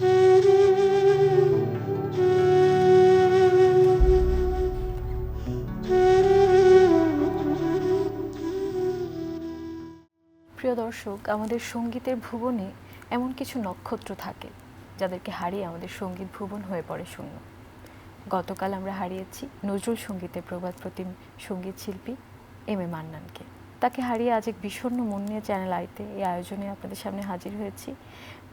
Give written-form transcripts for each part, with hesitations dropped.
প্রিয় দর্শক, আমাদের সঙ্গীতের ভুবনে এমন কিছু নক্ষত্র থাকে যাদেরকে হারিয়ে আমাদের সঙ্গীত ভুবন হয়ে পড়ে শূন্য। গতকাল আমরা হারিয়েছি নজরুল সঙ্গীতের প্রবাদ প্রতিম সঙ্গীত শিল্পী এম এ মান্নানকে। তাকে হারিয়ে আজ এক বিষণ্ণ মন নিয়ে চ্যানেল আইতে এই আয়োজনে আপনাদের সামনে হাজির হয়েছি।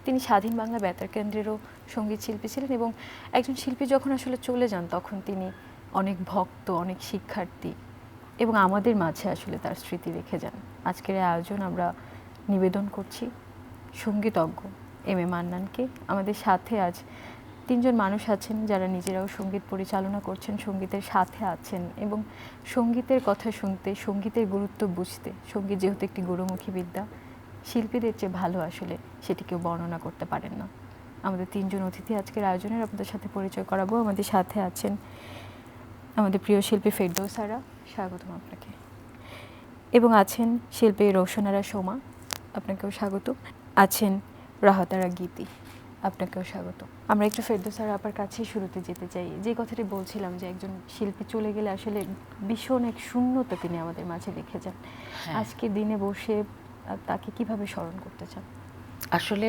তিনি স্বাধীন বাংলা বেতার কেন্দ্রেরও সঙ্গীত শিল্পী ছিলেন এবং একজন শিল্পী যখন আসলে চলে যান তখন তিনি অনেক ভক্ত, অনেক শিক্ষার্থী এবং আমাদের মাঝে আসলে তার স্মৃতি রেখে যান। আজকের এই আয়োজন আমরা নিবেদন করছি সঙ্গীতজ্ঞ এম এ মান্নানকে। আমাদের সাথে আজ তিনজন মানুষ আছেন যারা নিজেরাও সঙ্গীত পরিচালনা করছেন, সঙ্গীতের সাথে আছেন এবং সঙ্গীতের কথা শুনতে, সঙ্গীতের গুরুত্ব বুঝতে, সঙ্গীত যেহেতু একটি গুরুমুখী বিদ্যা, শিল্পীদের চেয়ে ভালো আসলে সেটি কেউ বর্ণনা করতে পারেন না। আমাদের তিনজন অতিথি আজকের আয়োজনের আপনাদের সাথে পরিচয় করাবো। আমাদের সাথে আছেন আমাদের প্রিয় শিল্পী ফেরদৌসারা, স্বাগতম আপনাকে, এবং আছেন শিল্পী রোশনারা সোমা, আপনাকেও স্বাগত। আছেন রাহতারা গীতি, আপনাকেও স্বাগত। আমরা একটু ফেরদৌসারা আপার কাছেই শুরুতে যেতে চাই। যে কথাটি বলছিলাম যে একজন শিল্পী চলে গেলে আসলে ভীষণ এক শূন্যতা তিনি আমাদের মাঝে রেখে যান। আজকের দিনে বসে তাকে কিভাবে স্মরণ করতে চান? আসলে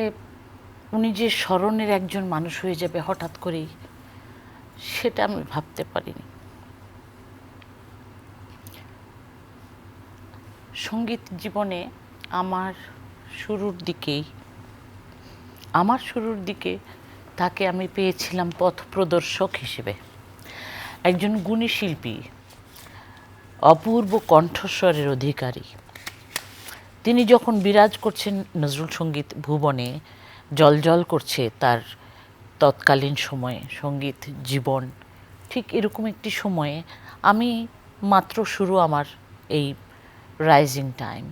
উনি যে স্মরণের একজন মানুষ হয়ে যাবে হঠাৎ করেই, সেটা আমি ভাবতে পারিনি। সঙ্গীত জীবনে আমার শুরুর দিকে তাকে আমি পেয়েছিলাম পথ প্রদর্শক হিসেবে। একজন গুণী শিল্পী, অপূর্ব কণ্ঠস্বরের অধিকারী। তিনি যখন বিরাজ করছেন নজরুল সঙ্গীত ভুবনে, জ্বলজ্বল করছে তার তৎকালীন সময়ে সঙ্গীত জীবন, ঠিক এরকম একটি সময়ে আমি মাত্র শুরু আমার এই রাইজিং টাইম।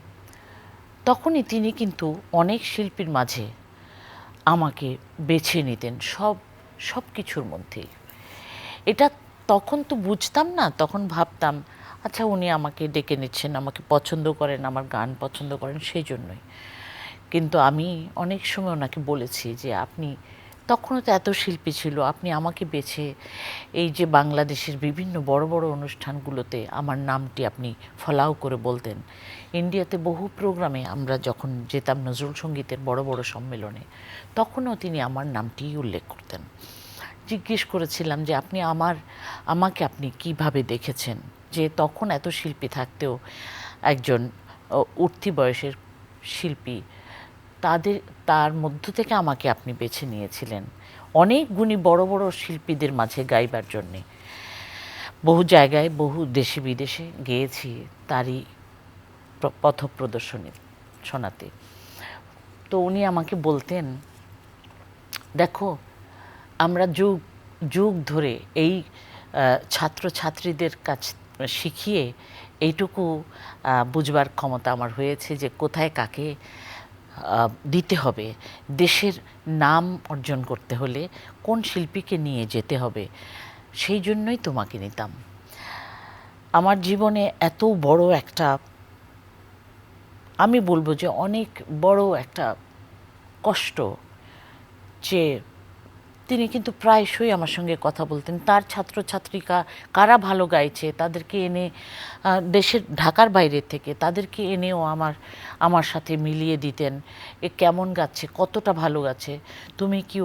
তখনই তিনি কিন্তু অনেক শিল্পীর মাঝে আমাকে বেছে নিতেন সব কিছুর মধ্যেই। এটা তখন তো বুঝতাম না, তখন ভাবতাম আচ্ছা উনি আমাকে ডেকে নিচ্ছেন, আমাকে পছন্দ করেন, আমার গান পছন্দ করেন, সেই জন্যই। কিন্তু আমি অনেক সময় ওনাকে বলেছি যে আপনি, তখনও তো এত শিল্পী ছিল, আপনি আমাকে বেছে এই যে বাংলাদেশের বিভিন্ন বড় বড় অনুষ্ঠানগুলোতে আমার নামটি আপনি ফলাও করে বলতেন। ইন্ডিয়াতে বহু প্রোগ্রামে আমরা যখন যেতাম নজরুল সঙ্গীতের বড় বড় সম্মেলনে, তখনও তিনি আমার নামটিই উল্লেখ করতেন। জিজ্ঞেস করেছিলাম যে আমাকে আপনি কিভাবে দেখেছেন, যে তখন এত শিল্পী থাকতেও একজন উঠতি বয়সের শিল্পী, তার মধ্য থেকে আমাকে আপনি বেছে নিয়েছিলেন অনেক গুণী বড় বড় শিল্পীদের মাঝে গাইবার জন্যে। বহু জায়গায়, বহু দেশে বিদেশে গেয়েছি তারই পথ প্রদর্শনী শোনাতে। তো উনি আমাকে বলতেন, দেখো আমরা যুগ যুগ ধরে এই ছাত্রছাত্রীদের কাছ শিখিয়ে এইটুকু বুঝবার ক্ষমতা আমার হয়েছে যে কোথায় কাকে দিতে হবে, দেশের নাম অর্জন করতে হলে কোন শিল্পীকে নিয়ে যেতে হবে, সেই জন্যই তোমাকে নিতাম। আমার জীবনে এত বড় একটা, আমি বলবো যে অনেক বড় একটা কষ্ট, যে তিনি কিন্তু প্রায়শই আমার সঙ্গে কথা বলতেন। তার ছাত্রছাত্রীরা কারা ভালো গাইছে তাদেরকে এনে, দেশের ঢাকার বাইরে থেকে তাদেরকে এনেও আমার সাথে মিলিয়ে দিতেন। এ কেমন গাচ্ছে, কতটা ভালো গাচ্ছে, তুমি কি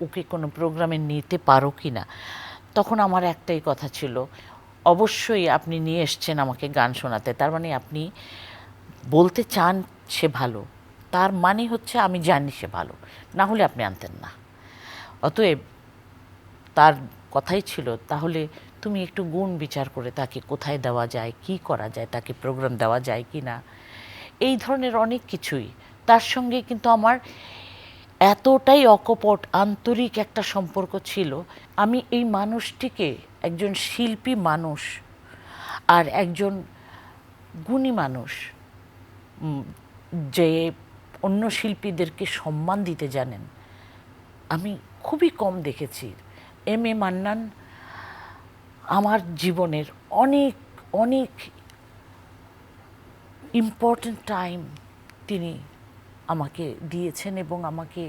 ওকে কোনো প্রোগ্রামে নিতে পারো কি না। তখন আমার একটাই কথা ছিল, অবশ্যই আপনি নিয়ে এসছেন আমাকে গান শোনাতে, তার মানে আপনি বলতে চান সে ভালো, তার মানে হচ্ছে আমি জানি সে ভালো, না হলে আপনি আনতেন না। অতএব তার কথাই ছিল, তাহলে তুমি একটু গুণ বিচার করে তাকে কোথায় দেওয়া যায়, কি করা যায়, তাকে প্রোগ্রাম দেওয়া যায় কি না, এই ধরনের অনেক কিছুই। তার সঙ্গে কিন্তু আমার এতটাই অকপট আন্তরিক একটা সম্পর্ক ছিল। আমি এই মানুষটিকে, একজন শিল্পী মানুষ আর একজন গুণী মানুষ, যে অন্য শিল্পীদেরকে সম্মান দিতে জানেন, আমি খুবই কম দেখেছি। এম এ মান্নান আমার জীবনের অনেক অনেক ইম্পর্ট্যান্ট টাইম তিনি আমাকে দিয়েছেন এবং আমাকে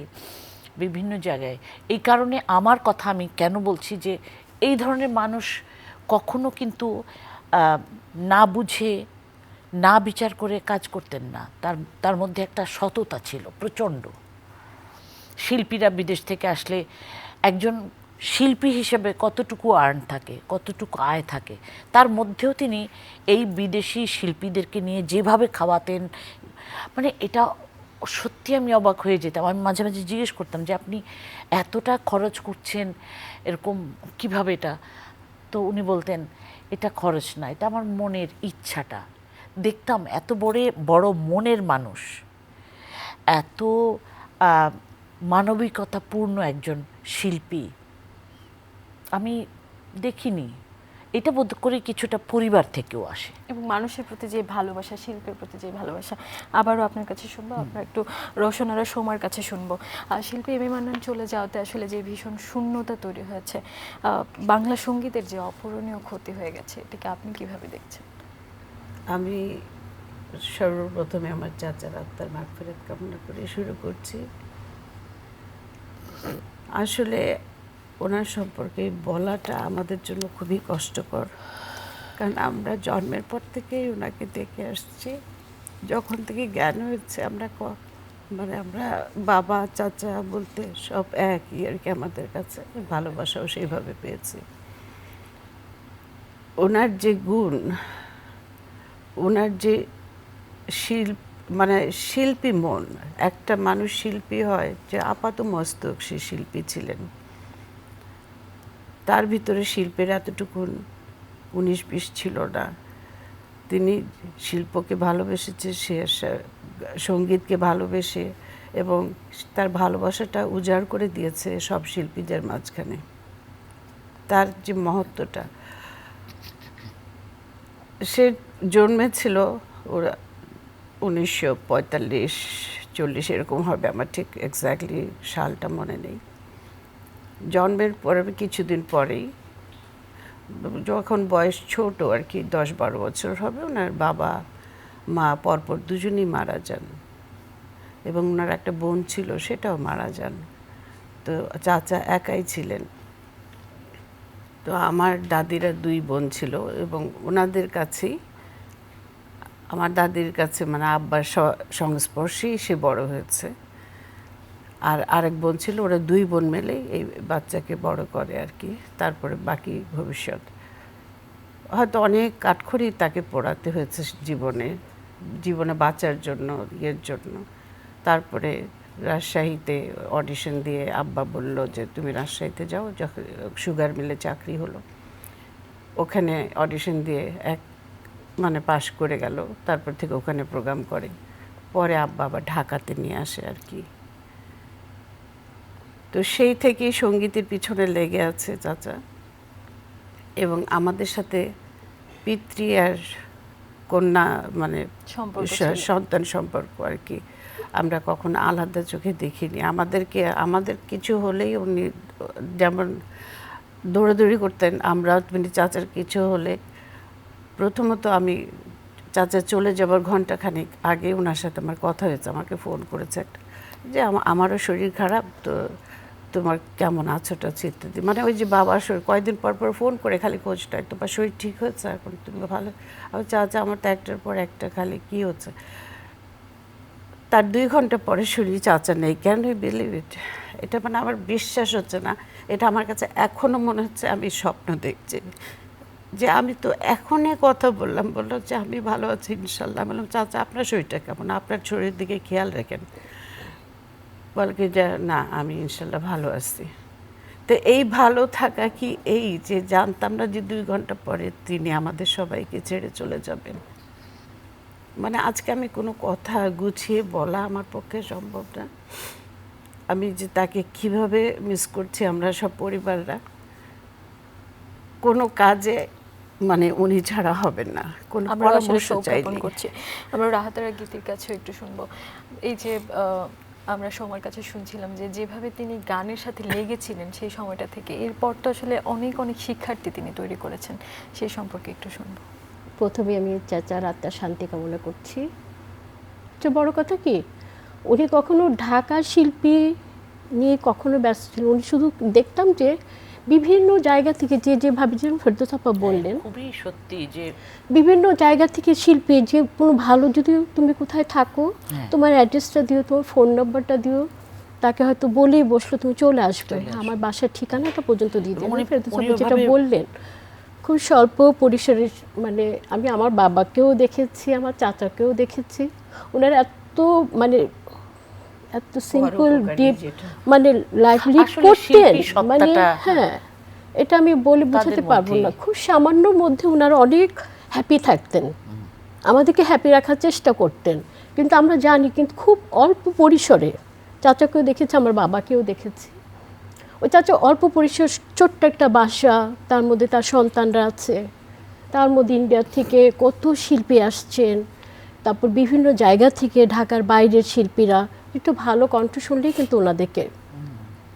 বিভিন্ন জায়গায়। এই কারণে আমার কথা আমি কেন বলছি যে এই ধরনের মানুষ কখনো কিন্তু না বুঝে না বিচার করে কাজ করতেন না। তার মধ্যে একটা সততা ছিল প্রচণ্ড। শিল্পীরা বিদেশ থেকে আসলে একজন শিল্পী হিসেবে কতটুকু আর্ন থাকে, কতটুকু আয় থাকে, তার মধ্যেও তিনি এই বিদেশি শিল্পীদেরকে নিয়ে যেভাবে খাওয়াতেন, মানে এটা সত্যি আমি অবাক হয়ে যেতাম। আমি মাঝে মাঝে জিজ্ঞেস করতাম যে আপনি এতটা খরচ করছেন এরকম কিভাবে এটা? তো উনি বলতেন এটা খরচ না, এটা আমার মনের ইচ্ছাটা। দেখতাম এত বড় মনের মানুষ, এত মানবিকতাপূর্ণ একজন শিল্পী আমি দেখিনি। এটা বোধ করি কিছুটা পরিবার থেকেও আসে। এবং মানুষের প্রতি যে ভালোবাসা, শিল্পের প্রতি যে ভালোবাসা। আবারও আপনার কাছে শুনবো, আপনার একটু রোশনারা সোমার কাছে শুনবো। শিল্পী এম এ মান্নান চলে যাওয়াতে আসলে যে ভীষণ শূন্যতা তৈরি হয়েছে, বাংলা সঙ্গীতের যে অপূরণীয় ক্ষতি হয়ে গেছে, এটাকে আপনি কিভাবে দেখছেন? আমি সর্বপ্রথমে আমার চাচার আত্মার মাগফিরাত কামনা করে শুরু করছি। আসলে ওনার সম্পর্কে বলাটা আমাদের জন্য খুবই কষ্টকর, কারণ আমরা জন্মের পর থেকেই ওনাকে দেখে আসছি। যখন থেকে জ্ঞান হয়েছে আমরা মানে আমরা বাবা চাচা বলতে সব একই আর কি আমাদের কাছে, ভালোবাসাও সেইভাবে পেয়েছি। ওনার যে গুণ, ওনার যে মানে শিল্পী মন, একটা মানুষ শিল্পী হয় যে আপাত মস্তক সে শিল্পী ছিলেন, তার ভিতরে শিল্পের এতটুকুন 19-20 ছিল না। তিনি শিল্পকে ভালোবেসেছে, সে সঙ্গীতকে ভালোবেসে এবং তার ভালোবাসাটা উজাড় করে দিয়েছে সব শিল্পীদের মাঝখানে। তার যে মহত্বটা, সে জন্মেছিল ওরা 1945-40 এরকম হবে, আমার ঠিক এক্স্যাক্টলি সালটা মনে নেই। জন্মের পরে কিছুদিন পরেই, যখন বয়স ছোট আর কি 10-12 বছর হবে, ওনার বাবা মা পরপর দুজনই মারা যান এবং ওনার একটা বোন ছিল, সেটাও মারা যান। তো চাচা একাই ছিলেন। তো আমার দাদিরা 2 বোন ছিল এবং ওনাদের কাছেই, আমার দাদির কাছে মানে আব্বার সংস্পর্শেই সে বড় হয়েছে। আর আরেক বোন ছিল, ওরা 2 বোন মিলেই এই বাচ্চাকে বড় করে আর কি। তারপরে বাকি ভবিষ্যৎ হয়তো অনেক কাঠখড়ি তাকে পোড়াতে হয়েছে জীবনে বাঁচার জন্য, ইয়ের জন্য। তারপরে রাজশাহীতে অডিশন দিয়ে আব্বা বলল যে তুমি রাজশাহীতে যাও, যখন সুগার মিলে চাকরি হলো, ওখানে অডিশন দিয়ে মানে পাশ করে গেল। তারপর থেকে ওখানে প্রোগ্রাম করে, পরে আব্বা আবার ঢাকাতে নিয়ে আসে আর কি। তো সেই থেকেই সঙ্গীতের পিছনে লেগে আছে চাচা। এবং আমাদের সাথে পিতৃ আর কন্যা মানে সন্তান সম্পর্ক আর কি, আমরা কখনো আলাদা চোখে দেখিনি। আমাদের কিছু হলেই উনি যেমন দৌড়াদৌড়ি করতেন, আমরা মানে চাচার কিছু হলে প্রথমত আমি চাচা চলে যাবার ঘন্টাখানেক আগে ওনার সাথে আমার কথা হয়েছে, আমাকে ফোন করেছে একটা, যে আমারও শরীর খারাপ, তো তোমার কেমন আছোটা ইত্যাদি। মানে ওই যে বাবার শরীর, কয়েকদিন পর পর ফোন করে খালি খোঁজ নেয়, তোমার শরীর ঠিক হচ্ছে এখন, তুমি ভালো? আমি চাচা আমার তো একটার পর একটা খালি কী হচ্ছে। তার 2 ঘন্টা পরে শরীর চাচা নেই। Can you believe it? এটা মানে আমার বিশ্বাস হচ্ছে না। এটা আমার কাছে এখনও মনে হচ্ছে আমি স্বপ্ন দেখছি, যে আমি তো এখনই কথা বললাম যে আমি ভালো আছি ইনশাল্লাহ। বললাম চাচা আপনার শরীরটা কেমন, আপনার শরীরের দিকে খেয়াল রাখেন। বল কি যে না আমি ইনশাল্লাহ ভালো আছি। তো এই ভালো থাকা কি এই যে জানতাম না যে 2 ঘন্টা পরে তিনি আমাদের সবাইকে ছেড়ে চলে যাবেন। মানে আজকে আমি কোনো কথা গুছিয়ে বলা আমার পক্ষে সম্ভব না। আমি যে তাকে কিভাবে মিস করছি, আমরা সব পরিবাররা। কোনো কাজে মানে উনি ছাড়া হবেন না, কোনো পরামর্শ চাইলে। আমরা রাহাতারা গীতির কাছেও একটু শুনবো। এই যে আমরা সময়ের কাছে শুনছিলাম যে যেভাবে তিনি গানের সাথে লেগেছিলেন সেই সময়টা থেকে, এরপর তো আসলে অনেক অনেক শিক্ষার্থী তিনি তৈরি করেছেন, সেই সম্পর্কে একটু শুনবো। প্রথমে আমি চাচার আত্মার শান্তি কামনা করছি। তো বড় কথা কি, উনি কখনো ঢাকার শিল্পী নিয়ে কখনো ব্যস্ত ছিলেন, উনি শুধু দেখতাম যে বিভিন্ন জায়গা থেকে যেভাবে যেমন ফেরদৌস আপা বললেন, খুবই সত্যি যে বিভিন্ন জায়গা থেকে শিল্পী যে কোনো ভালো, যদি তুমি কোথায় থাকো তোমার অ্যাড্রেসটা দিও, তোমার ফোন নাম্বারটা দিও, তাকে হয়তো বলেই বসলো তুমি চলে আসবে, আমার বাসার ঠিকানাটা পর্যন্ত দিয়ে দেন। ফেরদৌস আপা যেটা বললেন খুব স্বল্প পরিসরে, মানে আমি আমার বাবাকেও দেখেছি, আমার চাচাকেও দেখেছি, ওনারা এত মানে এত সিম্পল ডিপ মানে লাইফ লিড করতেন, মানে হ্যাঁ এটা আমি বলে বোঝাতে পারবো না। খুব সামান্য মধ্যে ওনারা অনেক হ্যাপি থাকতেন, আমাদেরকে হ্যাপি রাখার চেষ্টা করতেন, কিন্তু আমরা জানি কিন্তু খুব অল্প পরিসরে। চাচাকেও দেখেছি, আমার বাবাকেও দেখেছি। ওই চাচা অল্প পরিসর ছোট্ট একটা বাসা, তার মধ্যে তার সন্তানরা আছে, তার মধ্যে ইন্ডিয়া থেকে কত শিল্পী আসছেন, তারপর বিভিন্ন জায়গা থেকে ঢাকার বাইরের শিল্পীরা একটু ভালো কণ্ঠ শুনলেই কিন্তু ওনাদেরকে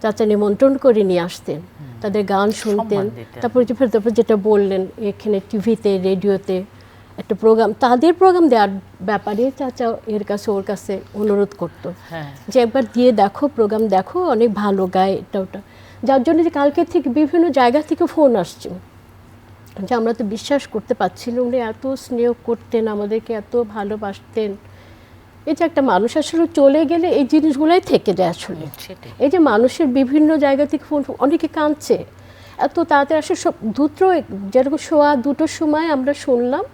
চাচা নিমন্ত্রণ করে নিয়ে আসতেন, তাদের গান শুনতেন। তারপরে যেটা বললেন এখানে টিভিতে রেডিওতে একটা প্রোগ্রাম, তাদের প্রোগ্রাম দেওয়ার ব্যাপারে চাচা এর কাছে ওর কাছে অনুরোধ করতো যে একবার দিয়ে দেখো, প্রোগ্রাম দেখো, অনেক ভালো গায় এটা ওটা। যার জন্য যে কালকে থেকে বিভিন্ন জায়গা থেকে ফোন আসছে, যে আমরা তো বিশ্বাস করতে পারছি না উনি এত স্নেহ করতেন, আমাদেরকে এত ভালোবাসতেন। এই যে একটা মানুষ আসলে চলে গেলে এই জিনিসগুলাই থেকে যায় আসলে। এই যে মানুষের বিভিন্ন জায়গা থেকে ফোন, অনেকে কাঁদছে এত তাড়াতাড়ি আসলে সব দ্রুত, যেরকম 2:15 সময় আমরা শুনলাম,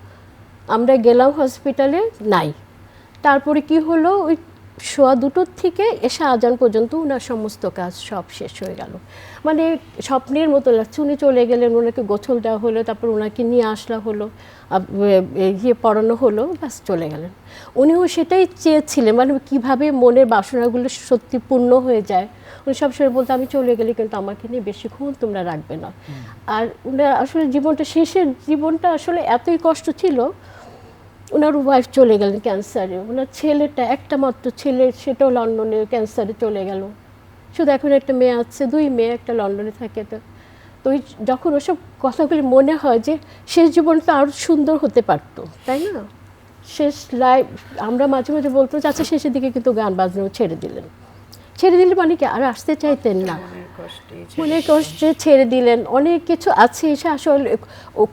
আমরা গেলাম হসপিটালে, নাই। তারপরে কি হলো, ওই 2:15 থেকে এসে আজান পর্যন্ত ওনার সমস্ত কাজ সব শেষ হয়ে গেল। মানে স্বপ্নের মতো লাগছে, উনি চলে গেলেন, ওনাকে গোসল দেওয়া হলো, তারপর ওনাকে নিয়ে আসলা হলো, পড়ানো হলো, ব্যাস চলে গেলেন। উনিও সেটাই চেয়েছিলেন, মানে কীভাবে মনের বাসনাগুলো সত্যি পূর্ণ হয়ে যায়। উনি সবসময় বলতে আমি চলে গেলে কিন্তু আমাকে নিয়ে বেশিক্ষণ তোমরা রাখবে না। আর উনার আসলে শেষের জীবনটা আসলে এতই কষ্ট ছিল। ওনার ওয়াইফ চলে গেলেন ক্যান্সারে, ওনার ছেলেটা একটা মাত্র ছেলে, সেটাও লন্ডনে ক্যান্সারে চলে গেল। শুধু এখন একটা মেয়ে আছে, 2 মেয়ে, একটা লন্ডনে থাকে। তো ওই যখন ওসব কথাগুলি মনে হয় যে শেষ জীবনটা আরও সুন্দর হতে পারতো, তাই না? শেষ লাইফ আমরা মাঝে মাঝে বলতো আচ্ছা শেষের দিকে কিন্তু গান বাজনাও ছেড়ে দিলেন, ছেড়ে দিলে মানে কি আর আসতে চাইতেন না, মনের কষ্টে ছেড়ে দিলেন। অনেক কিছু আছে, এসে আসলে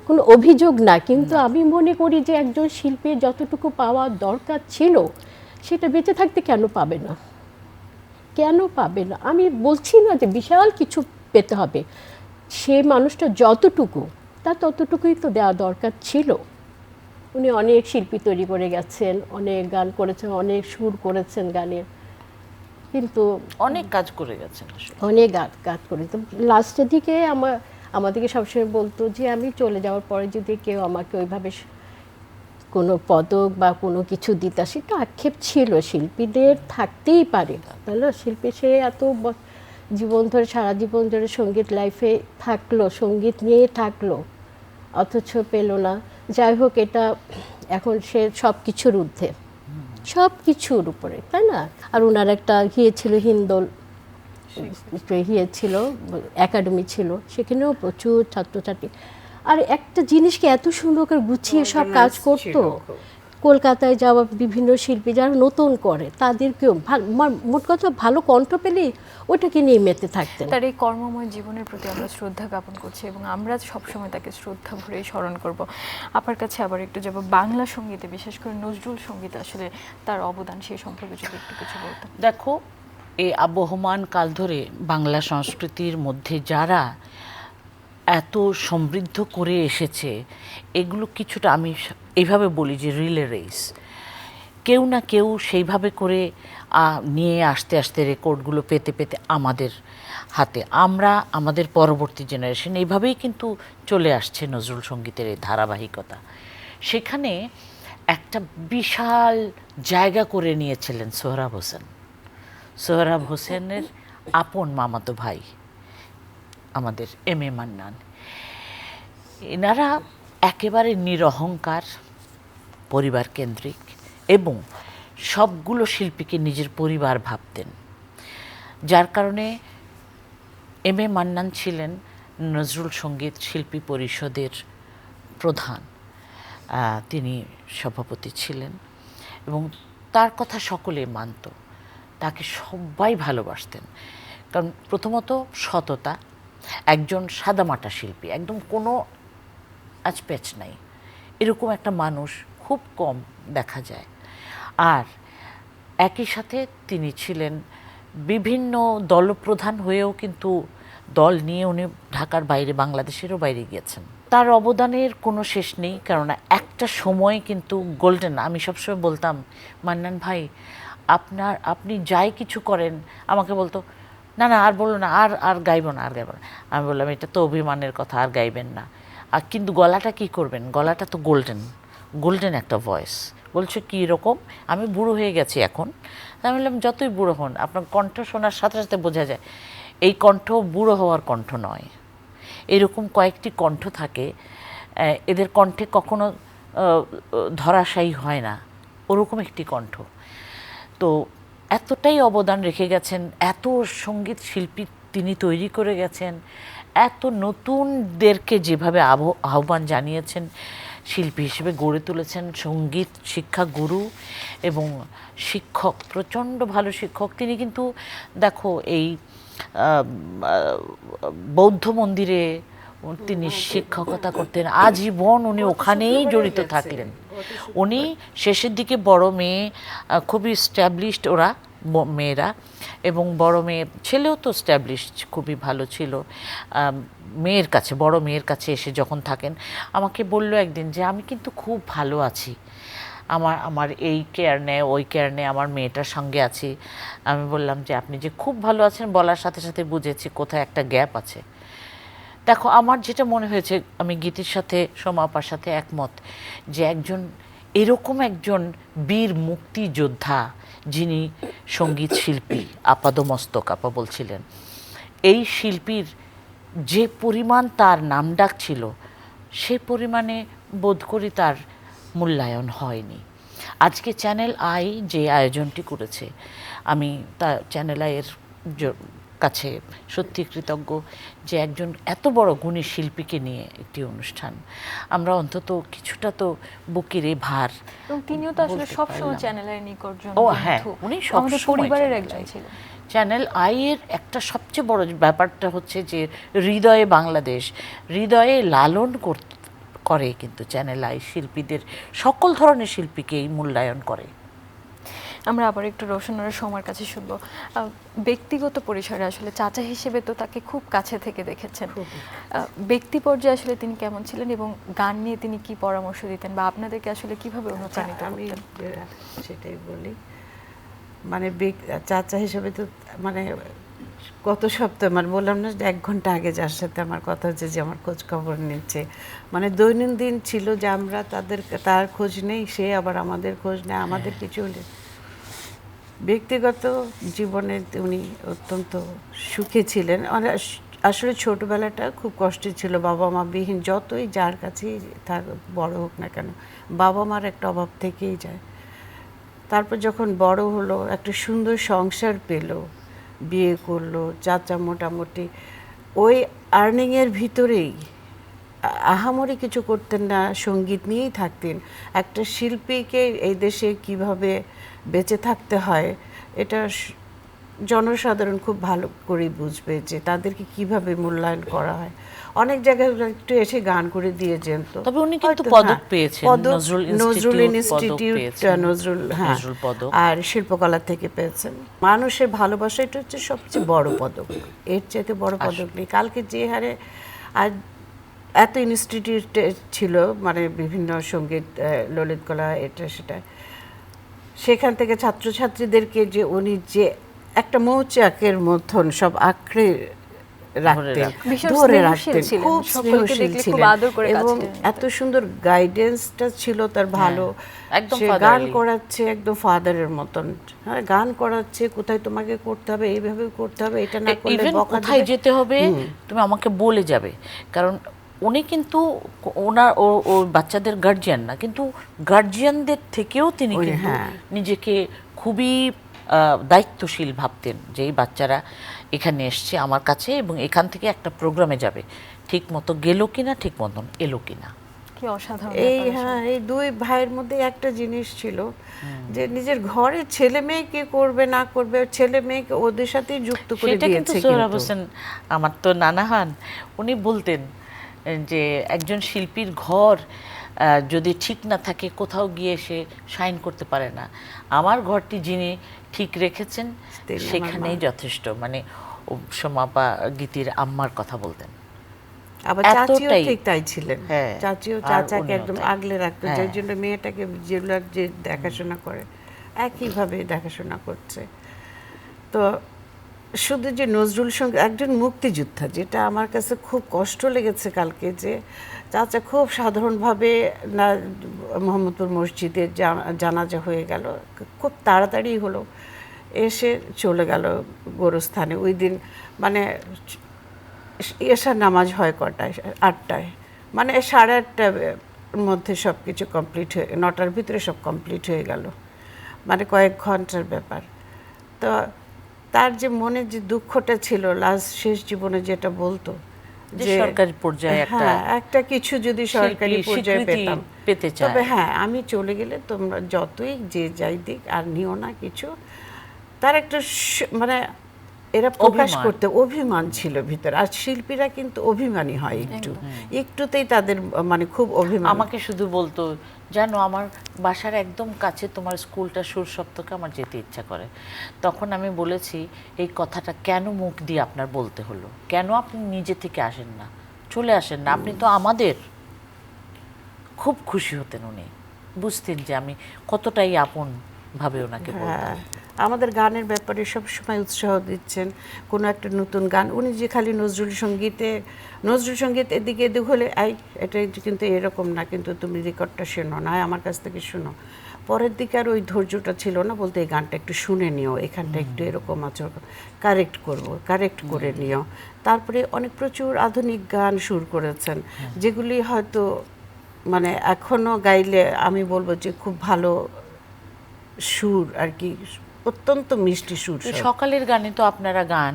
কোনো অভিযোগ না, কিন্তু আমি মনে করি যে একজন শিল্পীর যতটুকু পাওয়া দরকার ছিল সেটা বেঁচে থাকতে কেন পাবে না, কেন পাবে না? আমি বলছি না যে বিশাল কিছু পেতে হবে, সেই মানুষটা যতটুকু তার ততটুকুই তো দেওয়া দরকার ছিল। উনি অনেক শিল্পী তৈরি করে গেছেন, অনেক গান করেছেন, অনেক সুর করেছেন গানের, কিন্তু অনেক কাজ করে গেছেন, অনেক কাজ করে। তো লাস্টের দিকে আমাদেরকে সবসময় বলতো যে আমি চলে যাওয়ার পরে যদি কেউ আমাকে ওইভাবে কোনো পদক বা কোনো কিছু দিতে, সেটা আক্ষেপ ছিল, শিল্পীদের থাকতেই পারে, তাহলে শিল্পী সে এত জীবন ধরে, সারা জীবন ধরে সঙ্গীত লাইফে থাকলো, সঙ্গীত নিয়ে থাকলো, অথচ পেল না। যাই হোক, এটা এখন সে সব কিছুর ঊর্ধ্বে, সব কিছুর উপরে, তাই না? আর ওনার একটা ছিল হিন্দোল ছিল, একাডেমি ছিল, সেখানেও প্রচুর ছাত্রছাত্রী। আর একটা জিনিসকে এত সুন্দর করে গুছিয়ে সব কাজ করতো। কলকাতায় যাওয়া বিভিন্ন শিল্পী যারা নতুন করে তাদেরকেও মোট কথা ভালো কণ্ঠ পেলে ওটাকে নিয়ে মেতে থাকতেন। তার এই কর্মময় জীবনের প্রতি আমরা শ্রদ্ধা জ্ঞাপন করছি এবং আমরা সবসময় তাকে শ্রদ্ধা ভরেই স্মরণ করব। আপনার কাছে আবার একটু যাব বাংলা সঙ্গীতে, বিশেষ করে নজরুল সঙ্গীতে আসলে তার অবদান সেই সম্পর্কে যদি একটু কিছু বলতেন। দেখো, এই আবহমান কাল ধরে বাংলা সংস্কৃতির মধ্যে যারা এত সমৃদ্ধ করে এসেছে, এগুলো কিছুটা আমি এইভাবে বলি যে রিলে রেস, কেউ না কেউ সেইভাবে করে নিয়ে আস্তে আস্তে রেকর্ডগুলো পেতে পেতে আমাদের হাতে, আমরা আমাদের পরবর্তী জেনারেশন, এইভাবেই কিন্তু চলে আসছে নজরুল সঙ্গীতের এই ধারাবাহিকতা। সেখানে একটা বিশাল জায়গা করে নিয়েছিলেন সোহরাব হোসেন। সোহরাব হোসেনের আপন মামাতো ভাই আমাদের এম এ মান্নান, এনারা একেবারে নিরহংকার, পরিবার কেন্দ্রিক এবং সবগুলো শিল্পীকে নিজের পরিবার ভাবতেন। যার কারণে এম এ মান্নান ছিলেন নজরুল সঙ্গীত শিল্পী পরিষদের প্রধান, তিনি সভাপতি ছিলেন এবং তার কথা সকলে মানত, তাকে সবাই ভালোবাসতেন। কারণ প্রথমত সততা, একজন সাদামাটা শিল্পী, একদম কোনো আচপ্যাচ নাই, এরকম একটা মানুষ খুব কম দেখা যায়। আর একই সাথে তিনি ছিলেন বিভিন্ন দলপ্রধান হয়েও কিন্তু দল নিয়ে উনি ঢাকার বাইরে, বাংলাদেশেরও বাইরে গিয়েছেন। তার অবদানের কোনো শেষ নেই, কেননা একটা সময় কিন্তু গোল্ডেন। আমি সবসময় বলতাম, মান্নান ভাই আপনি যাই কিছু করেন, আমাকে বলতো না না আর বলো না, আর গাইব না, আর গাইব না। আমি বললাম এটা তো অভিমানের কথা, আর গাইবেন না। আর কিন্তু গলাটা কি করবেন, গলাটা তো গোল্ডেন একটা ভয়েস। বলছে কী রকম, আমি বুড়ো হয়ে গেছি এখন। আমি বললাম যতই বুড়ো হন, আপনার কণ্ঠ শোনার সাথে সাথে বোঝা যায় এই কণ্ঠ বুড়ো হওয়ার কণ্ঠ নয়। এরকম কয়েকটি কণ্ঠ থাকে, এদের কণ্ঠে কখনো ধরাশায়ী হয় না, ওরকম একটি কণ্ঠ। তো এতটাই অবদান রেখে গেছেন, এত সঙ্গীত শিল্পী তিনি তৈরি করে গেছেন, এত নতুনদেরকে যেভাবে আহ্বান জানিয়েছেন, শিল্পী হিসেবে গড়ে তুলেছেন, সঙ্গীত শিক্ষা গুরু এবং শিক্ষক, প্রচণ্ড ভালো শিক্ষক তিনি। কিন্তু দেখো এই বৌদ্ধ মন্দিরে তিনি শিক্ষকতা করতেন, আজীবন উনি ওখানেই জড়িত থাকলেন। উনি শেষের দিকে বড় মেয়ে, খুবই স্ট্যাবলিশড ওরা মেয়েরা, এবং বড় মেয়ে, ছেলেও তো স্ট্যাবলিশড, খুবই ভালো ছিল। মেয়ের কাছে, বড় মেয়ের কাছে এসে যখন থাকেন, আমাকে বলল একদিন যে আমি কিন্তু খুব ভালো আছি, আমার এই কেয়ার নেয় ওই কেয়ার নেয়, আমার মেয়েটার সঙ্গে আছি। আমি বললাম যে আপনি যে খুব ভালো আছেন বলার সাথে সাথে বুঝেছি কোথায় একটা গ্যাপ আছে। দেখো আমার যেটা মনে হয়েছে, আমি গীতির সাথে, সোমাপার সাথে একমত, যে এরকম একজন বীর মুক্তিযোদ্ধা, যিনি সঙ্গীত শিল্পী আপাদমস্তক, আপা বলছিলেন, এই শিল্পীর যে পরিমাণ তার নামডাক ছিল, সে পরিমাণে বোধ করি তার মূল্যায়ন হয়নি। আজকে চ্যানেল আই যে আয়োজনটি করেছে, আমি চ্যানেল আইয়ের কাছে সত্যি কৃতজ্ঞ যে একজন এত বড় গুণী শিল্পীকে নিয়ে একটি অনুষ্ঠান, আমরা অন্তত কিছুটা তো বুকের এই ভার। এবং তিনিও তো আসলে সবসময় চ্যানেলের নিকটজন। ও হ্যাঁ, উনি আমাদের পরিবারের একজন ছিলেন। চ্যানেল আই এর একটা সবচেয়ে বড় ব্যাপারটা হচ্ছে যে হৃদয়ে বাংলাদেশ, হৃদয়ে লালন করে কিন্তু চ্যানেল আই শিল্পীদের, সকল ধরনের শিল্পীকেই মূল্যায়ন করে। আমরা আবার একটু রোশনার সময়ের কাছে শুনবো। ব্যক্তিগত পরিসরে আসলে চাচা হিসেবে তো তাকে খুব কাছে থেকে দেখেছেন, ব্যক্তি পর্যায়ে আসলে তিনি কেমন ছিলেন এবং গান নিয়ে তিনি কি পরামর্শ দিতেন বা আপনাদেরকে আসলে কিভাবে অনুপ্রাণিত আমি করতেন? সেটাই বলি, মানে চাচা হিসেবে তো মানে গত সপ্তাহে, মানে বললাম না 1 ঘন্টা আগে যার সাথে আমার কথা হচ্ছে, যে আমার খোঁজ খবর নিচ্ছে, মানে দৈনন্দিন ছিল যে আমরা তার খোঁজ নেই, সে আবার আমাদের খোঁজ নেয়, আমাদের কিছু হলে। ব্যক্তিগত জীবনে উনি অত্যন্ত সুখে ছিলেন। আসলে ছোটবেলাটা খুব কষ্টের ছিল, বাবা মা বিহীন, যতই যার কাছেই তার বড় হোক না কেন, বাবা মার একটা অভাব থেকেই যায়। তারপর যখন বড় হলো, একটা সুন্দর সংসার পেল, বিয়ে করলো, চাচা মোটামুটি ওই আর্নিংয়ের ভিতরেই, আহামরি কিছু করতেন না, সঙ্গীত নিয়েই থাকতেন। একটা শিল্পীকে এই দেশে কিভাবে বেঁচে থাকতে হয়, এটা জনসাধারণ খুব ভালো করে বুঝবে, যে তাদেরকে কিভাবে মূল্যায়ন করা হয়। অনেক জায়গায় একটু এসে গান করে দিয়ে যেন, তো তবে উনি কিন্তু পদক পেয়েছেন, নজরুল ইনস্টিটিউট, নজরুল, হ্যাঁ, আর শিল্পকলা থেকে পেয়েছেন। মানুষের ভালোবাসা, এটা হচ্ছে সবচেয়ে বড় পদক, এর চাইতে বড় পদক নেই। কালকে যে হারে আর এত ইনস্টিটিউট ছিল, মানে বিভিন্ন সঙ্গীত, ললিত কলা, এটা সেটা, সেখান থেকে ছাত্রছাত্রীদেরকে যে উনি যে একটা মৌচাকের মতন সব আঁকড়ে রাখতেন, ধরে রাখতেন, খুব স্নেহশীল ছিলেন, এবং এত সুন্দর গাইডেন্সটা ছিল তার ভালো। সে গান করাচ্ছে একদম ফাদারের মতন, হ্যাঁ, গান করাচ্ছে, কোথায় তোমাকে করতে হবে, এইভাবে করতে হবে, এটা না করলে কোথায় যেতে হবে তুমি আমাকে বলে যাবে। কারণ উনি কিন্তু ও বাচ্চাদের গার্জিয়ান না, কিন্তু গার্জিয়ানদের থেকেও তিনি কিন্তু নিজেকে খুবই দায়িত্বশীল ভাবতেন, যে এই বাচ্চারা এখানে এসছে আমার কাছে এবং এখান থেকে একটা প্রোগ্রামে যাবে, ঠিক মতো গেল কিনা, ঠিক মতন এলো কিনা। কি অসাধারণ এই ব্যাপার হ্যাঁ, এই দুই ভাইয়ের মধ্যে একটা জিনিস ছিল যে নিজের ঘরে ছেলে মেয়ে কি করবে না করবে, ছেলে মেয়েকে ওদের সাথে যুক্ত করে সেটা কিন্তু দিয়েছে। সোহরাব হোসেন আমার তো নানা হন, উনি বলতেন যে একজন শিল্পীর ঘর যদি ঠিক না থাকে কোথাও গিয়ে সে শাইন করতে পারে না। আমার ঘরটি যিনি ঠিক রেখেছেন তিনি আমার সেখানেই যথেষ্ট। মানে সোমা বা গীতির আম্মার কথা বলতেন। আবার চাচিও এতটাই। ঠিক তাই ছিলেন। হ্যাঁ, চাচিও আর চাচাকে উনিও একদম তাই। আগলে রাখতো, হ্যাঁ। যার জন্য মেয়েটাকে যেগুলো যে দেখাশোনা করে একইভাবে দেখাশোনা করছে। তো শুধু যে নজরুল সঙ্গীত, একজন মুক্তিযোদ্ধা, যেটা আমার কাছে খুব কষ্ট লেগেছে কালকে, যে চাচা খুব সাধারণভাবে না মোহাম্মদপুর মসজিদে জানাজা হয়ে গেল, খুব তাড়াতাড়ি হলো, এসে চলে গেল গোরস্থানে। ওই দিন মানে এশার নামাজ হয় কটায়? 8টায়, মানে 8:30টার মধ্যে সব কিছু কমপ্লিট হয়ে, 9টার ভিতরে সব কমপ্লিট হয়ে গেল, মানে কয়েক ঘন্টার ব্যাপার। তো তার যে মনে যে দুঃখটা ছিল লাস্ট শেষ জীবনে, যেটা বলতো যে সরকারি পর্যায়ে হ্যাঁ, একটা কিছু যদি সরকারি শিল্পী পর্যায়ে স্বীকৃতি পেতাম, পেতে চায়। তবে হ্যাঁ, আমি চলে গেলে তোমরা যতই যে যাই দিক আর নিও না কিছু। তার একটা মানে এরা প্রকাশ অভিমান। করতে অভিমান ছিল ভিতরে। আর শিল্পীরা কিন্তু অভিমানী হয় একটুতেই তাদের মানে খুব অভিমান। আমাকে শুধু বলতো, জানো আমার বাসার একদম কাছে তোমার স্কুলটা, সুর সপ্তকে আমার যেতে ইচ্ছা করে। তখন আমি বলেছি, এই কথাটা কেন মুখ দিয়ে আপনার বলতে হলো? কেন আপনি নিজে থেকে আসেন না, চলে আসেন না, আপনি তো আমাদের। খুব খুশি হতেন উনি, বুঝতেন যে আমি কতটাই আপন ভাবে ওনাকে বলতাম। হ্যাঁ, আমাদের গানের ব্যাপারে সব সময় উৎসাহ দিচ্ছেন। কোনো একটা নতুন গান, উনি যে খালি নজরুল সঙ্গীত এদিকে এদিক হলে, এটা কিন্তু এরকম না, কিন্তু তুমি রেকর্ডটা শোনো না, আমার কাছ থেকে শোনো। পরের দিকে আর ওই ধৈর্যটা ছিল না, বলতে এই গানটা একটু শুনে নিও, এখানটা একটু এরকম আছে, কারেক্ট করে নিও। তারপরে অনেক প্রচুর আধুনিক গান সুর করেছেন, যেগুলি হয়তো মানে এখনো গাইলে আমি বলবো যে খুব ভালো সুর আর কি, অত্যন্ত মিষ্টি সুর সব। সকালের গানে তো আপনারা গান,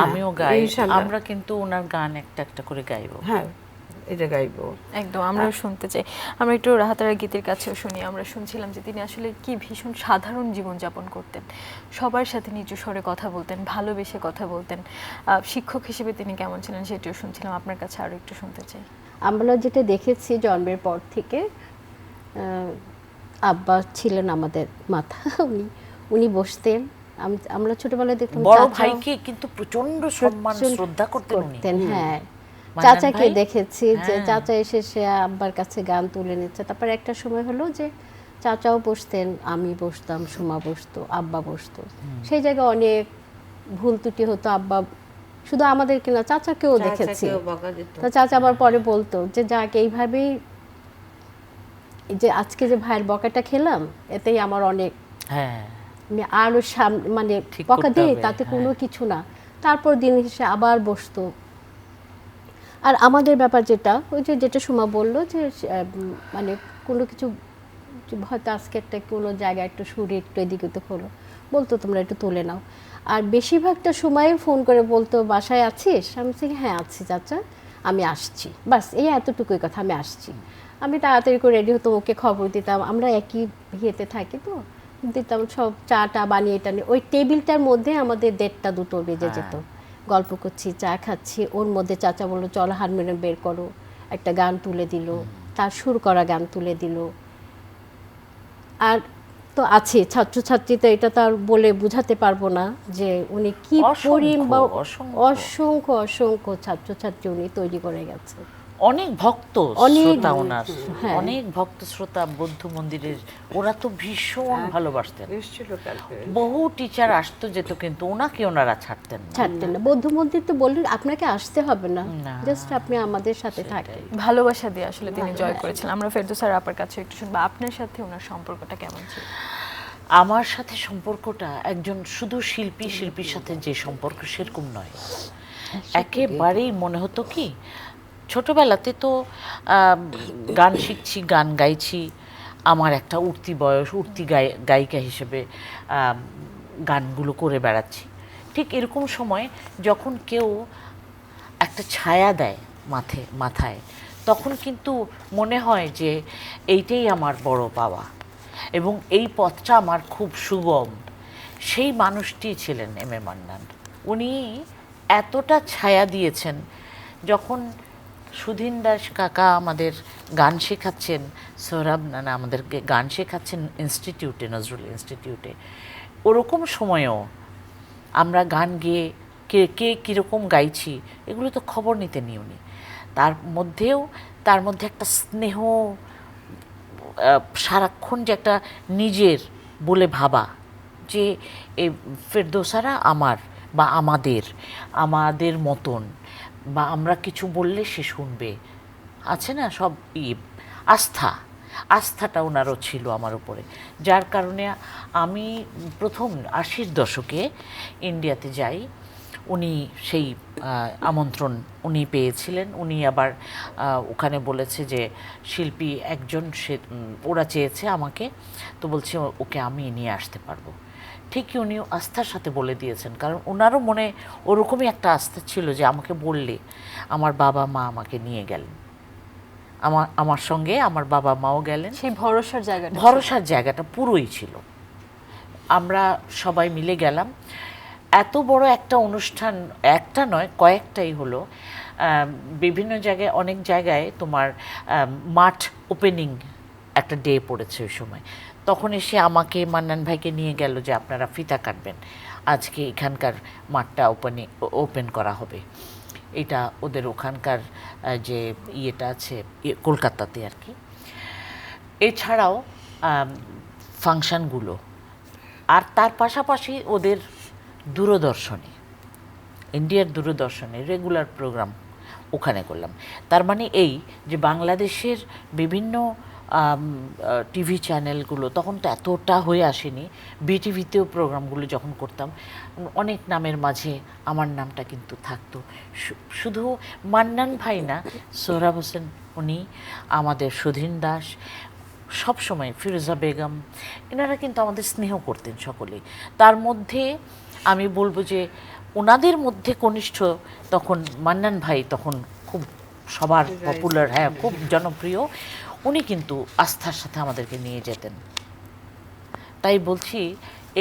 আমিও গাই, ইনশাল্লাহ। আমরা কিন্তু ওনার গান একটা একটা করে গাইবো। হ্যাঁ, এটা গাইবো একদম আমরাও শুনতে চাই। আমরা একটু রাহাতারা গীতির কাছেও শুনি। আমরা শুনছিলাম যে তিনি আসলে কি ভীষণ সাধারণ জীবনযাপন করতেন, সবার সাথে নিচু স্বরে কথা বলতেন, ভালোবেসে কথা বলতেন। শিক্ষক হিসেবে তিনি কেমন ছিলেন সেটিও শুনছিলাম, আপনার কাছে আরও একটু শুনতে চাই। আমরা যেটা দেখেছি জন্মের পর থেকে, আব্বা ছিলেন আমাদের মাথা। উনি বসতেন, আমরা ছোটবেলায় দেখতাম বড় চাচাও ভাইকে কিন্তু প্রচন্ড সম্মান শ্রদ্ধা করতেন উনি। হ্যাঁ, মান্নান চাচাকে ভাই? দেখেছি যে হ্যাঁ। চাচা এসে সে আব্বার কাছে গান তুলে নিচ্ছে। তারপর একটা সময় হলো যে চাচাও বসতেন, আমি বসতাম, সুমা বসতো, আব্বা বসতো। সেই জায়গায় অনেক ভুল ত্রুটি হতো। আব্বা শুধু আমাদেরকে না, চাচাকেও দেখেছি। তো চাচা আবার পরে বলতো যে যাক, এইভাবেই এই যে আজকে যে ভাইয়ের বকাটা খেলাম, এতেই আমার অনেক, হ্যাঁ, আমি আরো মানে ঠিক বকা করতে দিই, হবে, তাতে কোনো হ্যাঁ। কিছু না। তারপর দিন শেষে আবার বসতো। আর আমাদের ব্যাপার যেটা, ওই যে যেটা সুমা বললো যে মানে কোনো কিছু হয়তো আজকে একটা কোনো জায়গায় একটু সুরে একটু এদিকে তো হলো, বলতো তোমরা একটু তুলে নাও। আর বেশিরভাগটা সময় ফোন করে বলতো, বাসায় আছিস? আমি বলছি হ্যাঁ আছি চাচা, আমি আসছি, বাস এই এতটুকুই কথা, আমি আসছি। আমি তাড়াতাড়ি করে রেডি হতো, ওকে খবর দিতাম, আমরা একই ইয়েতে থাকি তো, দিতাম সব চাটা বানিয়ে টানিয়ে। ওই টেবিলটার মধ্যে আমাদের 1:30 2টো বেজে যেত, গল্প করছি, চা খাচ্ছি। ওর মধ্যে চাচা বললো চলো হারমোনিয়াম বের করো, একটা গান তুলে দিল, তার সুর করা গান তুলে দিল। আর তো আছে ছাত্রছাত্রী, তো এটা তো আর বলে বোঝাতে পারবো না যে উনি কি অসংখ্য অসংখ্য ছাত্রছাত্রী উনি তৈরি করে গেছে। অনেক ভক্ত অনেক, শ্রোতা ওনার, হ্যাঁ। অনেক ভক্ত শ্রোতা বৌদ্ধ মন্দিরের, ওরা তো ভীষণ ভালোবাসতেন। এসেছিল কালকে। বহু টিচার আসতো যেত, কিন্তু ওনাকে ওনারা ছাড়তেন না। ছাড়তেন না। বৌদ্ধ মন্দির তো বললেন আপনাকে আসতে হবে না, না। জাস্ট আপনি আমাদের সাথে থাকেন। ভালোবাসা দিয়ে আসলে তিনি জয় করেছিলেন। আমরা ফেরদৌস স্যার আপার কাছে একটু শুনবো, আপনার সাথে ওনার সম্পর্কটা কেমন ছিল? আমার সাথে সম্পর্কটা একজন শুধু শিল্পীর সাথে যে সম্পর্ক সেরকম নয়। একেবারেই মনে হতো কি, ছোটবেলাতে তো গান শিখছি, গান গাইছি, আমার একটা উঠতি গায়িকা হিসেবে গানগুলো করে বেড়াচ্ছি। ঠিক এরকম সময় যখন কেউ একটা ছায়া দেয় মাথায়, তখন কিন্তু মনে হয় যে এইটাই আমার বড় পাওয়া এবং এই পথটা আমার খুব সুগম। সেই মানুষটি ছিলেন এম এ মান্নান। উনি এতটা ছায়া দিয়েছেন, যখন সুধীন দাস কাকা আমাদের গান শেখাচ্ছেন, সোহরাব নানা আমাদেরকে গান শেখাচ্ছেন ইনস্টিটিউটে, নজরুল ইনস্টিটিউটে, ওরকম সময়েও আমরা গান গেয়ে কে কীরকম গাইছি এগুলো তো খবর নিতেন উনি। তার মধ্যে একটা স্নেহ, সারাক্ষণ যে একটা নিজের বলে ভাবা যে এই ফেরদৌসারা আমার বা আমাদের মতন, বা আমরা কিছু বললে সে শুনবে, আছে না সব আস্থাটা ওনারও ছিল আমার উপরে। যার কারণে আমি প্রথম 80-র দশকে ইন্ডিয়াতে যাই। উনি সেই আমন্ত্রণ উনি পেয়েছিলেন। উনি আবার ওখানে বলেছে যে শিল্পী একজন, সে ওরা চেয়েছে আমাকে, তো বলছে ওকে আমি নিয়ে আসতে পারবো। ঠিকই উনি আস্থার সাথে বলে দিয়েছেন, কারণ ওনারও মনে ওরকমই একটা আস্থা ছিল যে আমাকে বললে আমার বাবা মা আমাকে নিয়ে গেলেন, আমার সঙ্গে আমার বাবা মাও গেলেন। সেই ভরসার জায়গাটা পুরোই ছিল। আমরা সবাই মিলে গেলাম। এত বড় একটা অনুষ্ঠান, একটা নয় কয়েকটাই হলো, বিভিন্ন জায়গায়, অনেক জায়গায় তোমার মাঠ ওপেনিং একটা ডে পড়েছে ওই সময়। তখন এসে আমাকে মান্নান ভাইকে নিয়ে গেল যে আপনারা ফিতা কাটবেন, আজকে এখানকার মাঠটা ওপেন করা হবে। এটা ওদের ওখানকার যে ইয়েটা আছে কলকাতাতে আর কি। এছাড়াও ফাংশনগুলো, আর তার পাশাপাশি ওদের দূরদর্শনে, ইন্ডিয়ার দূরদর্শনে রেগুলার প্রোগ্রাম ওখানে করলাম। তার মানে এই যে বাংলাদেশের বিভিন্ন টিভি চ্যানেলগুলো তখন তো এতটা হয়ে আসেনি, বিটিভিতেও প্রোগ্রামগুলো যখন করতাম অনেক নামের মাঝে আমার নামটা কিন্তু থাকতো। শুধু মান্নান ভাই না, সোহরাব হোসেন উনি, আমাদের সুধীন দাস, সব সময় ফিরোজা বেগম, এনারা কিন্তু আমাদের স্নেহ করতেন সকলেই। তার মধ্যে আমি বলবো যে ওনাদের মধ্যে কনিষ্ঠ তখন মান্নান ভাই, তখন খুব সবার পপুলার, হ্যাঁ খুব জনপ্রিয়। উনি কিন্তু আস্থার সাথে আমাদেরকে নিয়ে যেতেন। তাই বলছি,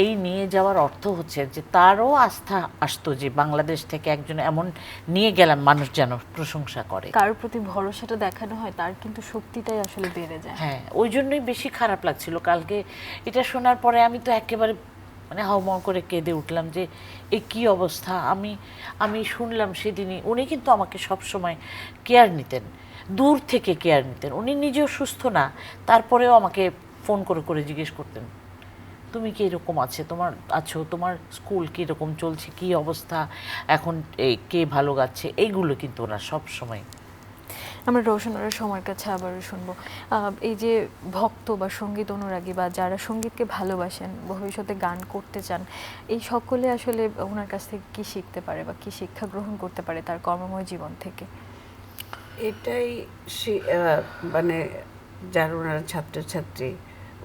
এই নিয়ে যাওয়ার অর্থ হচ্ছে যে তারও আস্থা আসতো যে বাংলাদেশ থেকে একজন এমন নিয়ে গেলাম, মানুষ যেন প্রশংসা করে, কারোর প্রতি ভরসাটা দেখানো হয়, তার কিন্তু শক্তিটাই আসলে বেড়ে যায়। হ্যাঁ, ওই জন্যই বেশি খারাপ লাগছিল কালকে এটা শোনার পরে। আমি তো একেবারে মানে হাউমাউ করে কেঁদে উঠলাম যে এ কী অবস্থা। আমি শুনলাম সেদিনই। উনি কিন্তু আমাকে সবসময় কেয়ার নিতেন, দূর থেকে কেয়ার নিতেন। উনি নিজেও সুস্থ না, তারপরেও আমাকে ফোন করে করে জিজ্ঞেস করতেন তুমি কি এরকম তোমার স্কুল কীরকম চলছে, কী অবস্থা এখন, কে ভালো গাচ্ছে, এইগুলো কিন্তু ওরা সব সময়। আমরা রোশনারা সময়ের কাছে আবারও শুনবো, এই যে ভক্ত বা সঙ্গীত অনুরাগী বা যারা সঙ্গীতকে ভালোবাসেন, ভবিষ্যতে গান করতে চান, এই সকলে আসলে ওনার কাছ থেকে কী শিখতে পারে বা কী শিক্ষা গ্রহণ করতে পারে তার কর্মময় জীবন থেকে? এটাই মানে যারা ওনারা ছাত্রছাত্রী,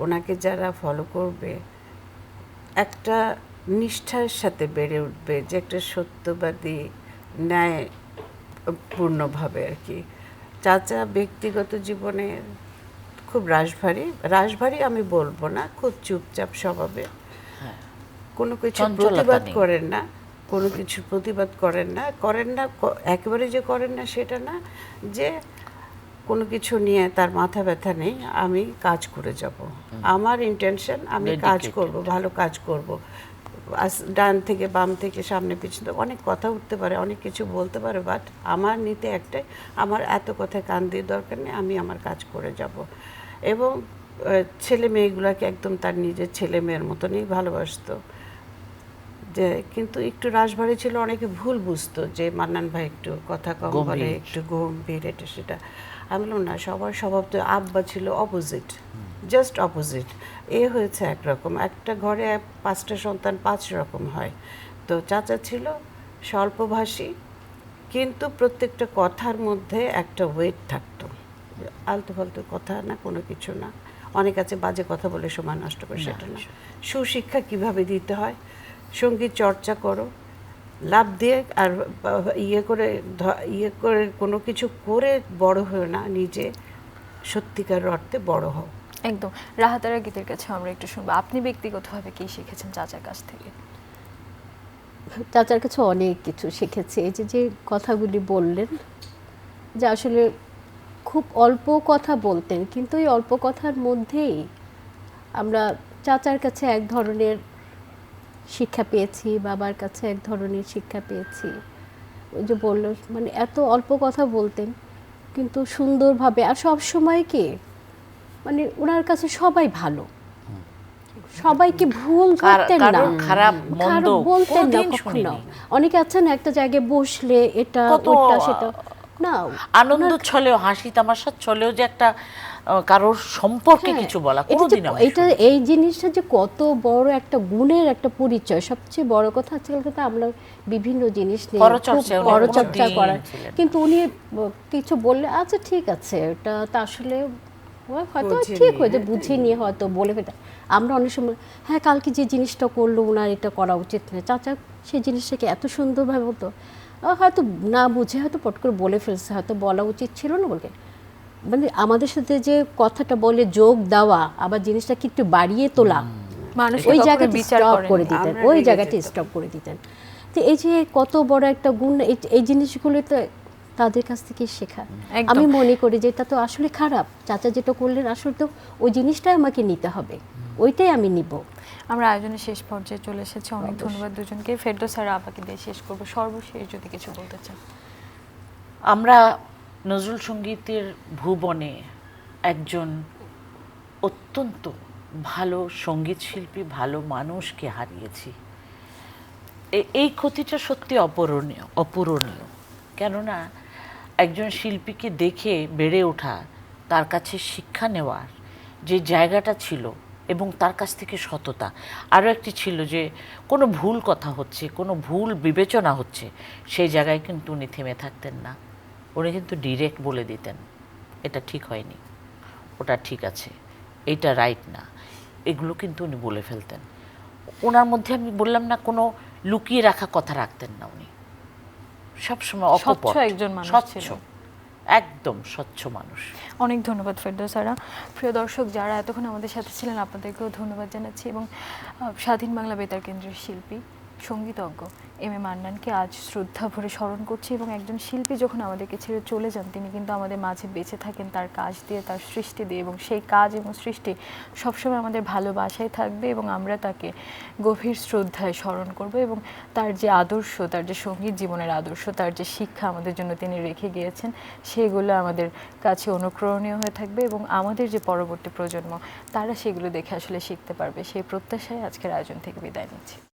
ওনাকে যারা ফলো করবে, একটা নিষ্ঠার সাথে বেড়ে উঠবে, যে একটা সত্যবাদী, ন্যায়পূর্ণভাবে আর কি। চাচা ব্যক্তিগত জীবনে খুব রাশভারী আমি বলবো না, খুব চুপচাপ স্বভাবে, কোনো কিছু প্রতিবাদ করেন না, কোনো কিছু প্রতিবাদ করেন না, একেবারে যে করেন না সেটা না, যে কোনো কিছু নিয়ে তার মাথা ব্যথা নেই, আমি কাজ করে যাব, আমার ইন্টেনশন আমি কাজ করব, ভালো কাজ করব। ডান থেকে বাম থেকে সামনে পিছনে অনেক কথা উঠতে পারে, অনেক কিছু বলতে পারে, বাট আমার নিতে একটাই, আমার এত কথায় কান দিয়ে দরকার নেই, আমি আমার কাজ করে যাব। এবং ছেলে মেয়েগুলোকে একদম তার নিজের ছেলে মেয়ের মতনই ভালোবাসতো। যে কিন্তু একটু রাশভারী ছিল, অনেকে ভুল বুঝতো যে মান্নান ভাই একটু কথা কম বলে, একটু গম্ভীর, এটা সেটা। আমি বললাম না, সবার স্বভাব তো। আব্বা ছিল অপোজিট, জাস্ট অপোজিট। এ হয়েছে একরকম, একটা ঘরে 5টা সন্তান 5 রকম হয়। তো চাচা ছিল স্বল্পভাষী, কিন্তু প্রত্যেকটা কথার মধ্যে একটা ওয়েট থাকতো, আলতু ফালতু কথা না, কোনো কিছু না। অনেক আছে বাজে কথা বলে সময় নষ্ট করে, সেটা না। সুশিক্ষা কিভাবে দিতে হয়, সঙ্গীত চর্চা করো, লাভ দিয়ে আর ইয়ে করে কোনো কিছু করে বড় হয়ে না, নিজে সত্যিকার অর্থে বড় হও। একদম। রাহাতারা গীতের কাছে আমরা একটু শুনবো, আপনি ব্যক্তিগতভাবে কি শিখেছেন চাচার কাছ থেকে? চাচার কাছে অনেক কিছু শিখেছি। এই যে যে কথাগুলি বললেন, যে আসলে খুব অল্প কথা বলতেন, কিন্তু এই অল্প কথার মধ্যেই আমরা চাচার কাছে এক ধরনের শিক্ষা পেয়েছি, বাবার কাছে এক ধরনের শিক্ষা পেয়েছি। ওই যে বললো, মানে এত অল্প কথা বলতেন কিন্তু সুন্দরভাবে, আর সব সময় কি মানে ওনার কাছে সবাই ভালো, সবাইকে ভুল করতেন না, খারাপ মন্দ বলতেন না কোনোদিন কখনো। শুনিনি। অনেকে আছেন একটা জায়গায় বসলে এটা কত ওটা সেটা না, আনন্দ ছলেও, হাসি তামাশা ছলেও যে একটা কারোর সম্পর্কে হ্যাঁ, কিছু বলা এটা যে- কোনোদিন আমি এটা এই জিনিসটা যে কত বড় একটা গুণের একটা পরিচয়। সবচেয়ে বড় কথা আজকাল তো আমরা বিভিন্ন জিনিস নিয়ে পরচর্চায় উনি পরচর্চা কোনোদিন করার, ছিলেন না। কিন্তু উনি কিছু বললে আচ্ছা ঠিক আছে, এটা তা আসলে হয়তো বুঝে ঠিক নিয়ে, হয়েছে, বুঝে নিয়ে হয়তো বলে ফেলে। আমরা অনেক সময় হ্যাঁ কালকে যে জিনিসটা করলো ওনার এটা করা উচিত না, চাচা সেই জিনিসটাকে এত সুন্দরভাবে বলতো, হয়তো না বুঝে হয়তো পট করে বলে ফেলছে, হয়তো বলা উচিত ছিল না বলে, মানে আমাদের সাথে যে কথাটা বলে যোগ দেওয়া, আবার জিনিসটাকে একটু বাড়িয়ে তোলা, মানুষকে ওই কখনো জায়গাটা বিচার স্টপ করেন করে না। দিতেন, আমরা ওই রেগে জায়গাটা যেতাম। স্টপ করে দিতেন। তো এই যে কত বড় একটা গুণ, এই জিনিসগুলো তো তাদের কাছ থেকে শেখা। একদম। আমি মনে করি যে এটা তো আসলে খারাপ, চাচা যেটা করলেন আসলে তো ওই জিনিসটাই আমাকে নিতে হবে, ওইটাই আমি নিব। আমরা আয়োজনের শেষ পর্যায়ে চলে এসেছি, অনেক ধন্যবাদ দুজনকে। ফেরদৌস আর আপাকে দিয়ে শেষ করবো, সর্বশেষ যদি কিছু বলতে চান। আমরা নজরুল সঙ্গীতের ভুবনে একজন অত্যন্ত ভালো সঙ্গীত শিল্পী, ভালো মানুষকে হারিয়েছি। এই ক্ষতিটা সত্যি অপূরণীয়। কেননা একজন শিল্পীকে দেখে বেড়ে ওঠা, তার কাছে শিক্ষা নেওয়ার যে জায়গাটা ছিল এবং তার কাছ থেকে সততা, আরও একটি ছিল যে কোনো ভুল কথা হচ্ছে, কোনো ভুল বিবেচনা হচ্ছে, সেই জায়গায় কিন্তু উনি থেমে থাকতেন না। উনি কিন্তু ডিরেক্ট বলে দিতেন এটা ঠিক হয়নি, ওটা ঠিক আছে, এইটা রাইট না, এগুলো কিন্তু উনি বলে ফেলতেন। ওনার মধ্যে আমি বললাম না, কোনো লুকিয়ে রাখা কথা রাখতেন না উনি, সবসময় অকপট, স্বচ্ছ একজন মানুষ স্বচ্ছ, ছিলেন। একদম স্বচ্ছ মানুষ। অনেক ধন্যবাদ ফেরদৌসারা। প্রিয় দর্শক যারা এতক্ষণ আমাদের সাথে ছিলেন, আপনাদেরকেও ধন্যবাদ জানাচ্ছি। এবং স্বাধীন বাংলা বেতার কেন্দ্রের শিল্পী, সঙ্গীতজ্ঞ এম এ মান্নানকে আজ শ্রদ্ধা ভরে স্মরণ করছি। এবং একজন শিল্পী যখন আমাদেরকে ছেড়ে চলে যান, তিনি কিন্তু আমাদের মাঝে বেঁচে থাকেন তার কাজ দিয়ে, তার সৃষ্টি দিয়ে, এবং সেই কাজ এবং সৃষ্টি সবসময় আমাদের ভালোবাসায় থাকবে এবং আমরা তাকে গভীর শ্রদ্ধায় স্মরণ করব। এবং তার যে আদর্শ, তার যে সঙ্গীত জীবনের আদর্শ, তার যে শিক্ষা আমাদের জন্য তিনি রেখে গিয়েছেন, সেগুলো আমাদের কাছে অনুকরণীয় হয়ে থাকবে এবং আমাদের যে পরবর্তী প্রজন্ম, তারা সেগুলো দেখে আসলে শিখতে পারবে। সেই প্রত্যাশায় আজকের আয়োজন থেকে বিদায় নিচ্ছি।